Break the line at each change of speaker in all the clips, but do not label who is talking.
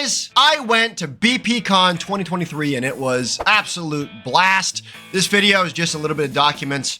Guys, I went to BPCon 2023 and it was absolute blast. This video is just a little bit of documents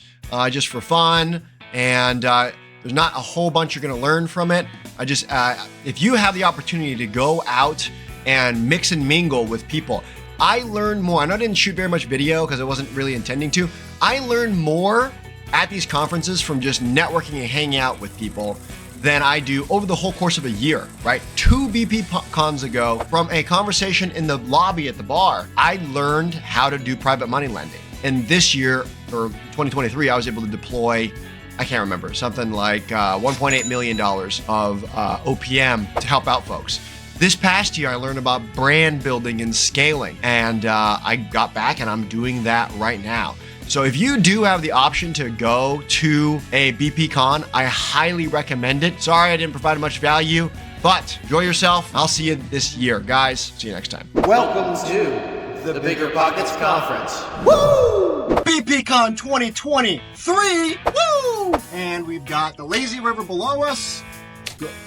just for fun, and there's not a whole bunch you're gonna learn from it. If you have the opportunity to go out and mix and mingle with people, I learned more. I know I didn't shoot very much video because I wasn't really intending to. I learned more at these conferences from just networking and hanging out with people than I do over the whole course of a year, right? 2 BPCons ago, from a conversation in the lobby at the bar, I learned how to do private money lending. And this year, or 2023, I was able to deploy, I can't remember, something like $1.8 million of OPM to help out folks. This past year, I learned about brand building and scaling, and I got back and I'm doing that right now. So if you do have the option to go to a BPCon, I highly recommend it. Sorry I didn't provide much value, but enjoy yourself. I'll see you this year. Guys, see you next time.
Welcome to the BiggerPockets Conference.
Woo! BPCon 2023, woo! And we've got the lazy river below us,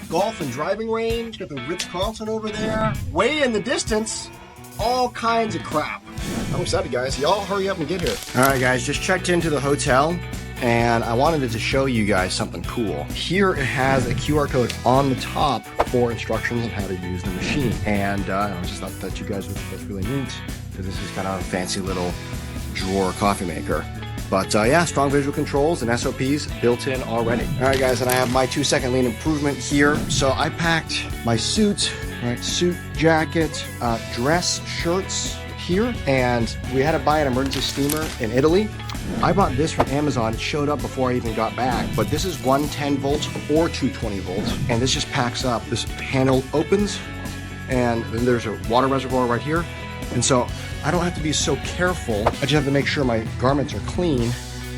golf and driving range, got the Ritz-Carlton over there. Way in the distance, all kinds of crap. I'm excited, guys. Y'all hurry up and get here. All right, guys, just checked into the hotel and I wanted to show you guys something cool. Here it has a QR code on the top for instructions on how to use the machine. And I just thought that you guys would think that's really neat, because this is kind of a fancy little drawer coffee maker. But yeah, strong visual controls and SOPs built in already. All right, guys, and I have my 2-second lean improvement here. So I packed my suit, right? Suit, jacket, dress, shirts here, and we had to buy an emergency steamer in Italy. I bought this from Amazon. It showed up before I even got back, but this is 110 volts or 220 volts, and this just packs up. This panel opens, and then there's a water reservoir right here, and so I don't have to be so careful. I just have to make sure my garments are clean,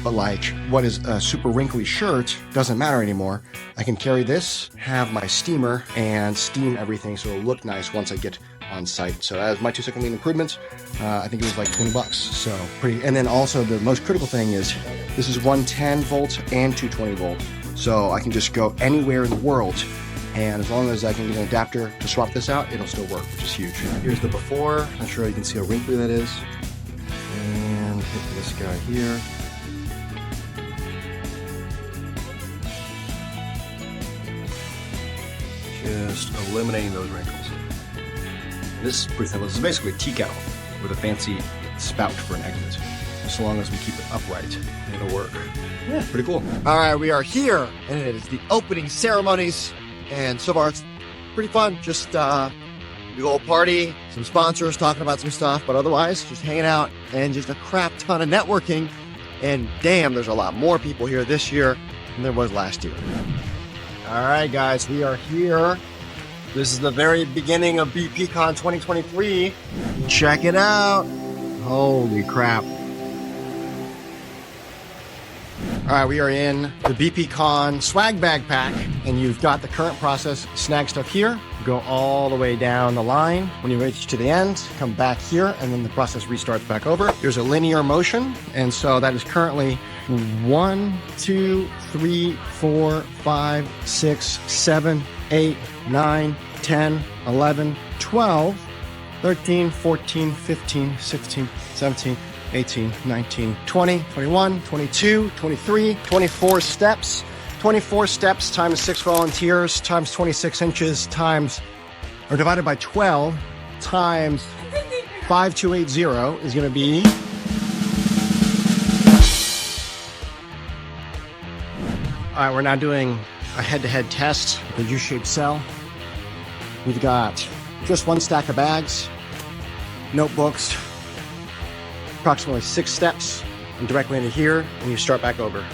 but like what is a super wrinkly shirt doesn't matter anymore. I can carry this, have my steamer, and steam everything so it'll look nice once I get on site. So as my 2-second lean improvements, I think it was like 20 bucks. So pretty. And then also the most critical thing is this is 110 volts and 220 volts. So I can just go anywhere in the world. And as long as I can get an adapter to swap this out, it'll still work, which is huge. Here's the before. I'm sure you can see how wrinkly that is. And hit this guy here. Just eliminating those wrinkles. And this is pretty simple. This is basically a tea kettle with a fancy spout for an exit. As long as we keep it upright, it'll work. Yeah, pretty cool. All right, we are here, and it is the opening ceremonies. And so far, it's pretty fun. Just a big old party, some sponsors talking about some stuff, but otherwise, just hanging out and just a crap ton of networking. And damn, there's a lot more people here this year than there was last year. All right, guys, we are here. This is the very beginning of BPCon 2023. Check it out. Holy crap. All right, we are in the BPCon swag bag pack, and you've got the current process snag stuff here. Go all the way down the line. When you reach to the end, come back here, and then the process restarts back over. There's a linear motion, and so that is currently 1, 2, 3, 4, 5, 6, 7, 8, 9, 10, 11, 12, 13, 14, 15, 16, 17, 18, 19, 20, 21, 22, 23, 24 steps. 24 steps times 6 volunteers times 26 inches times, or divided by 12 times 5280 is going to be... All right, we're now doing a head-to-head test of the U-shaped cell. We've got just 1 stack of bags, notebooks, approximately 6 steps, and directly into here, and you start back over.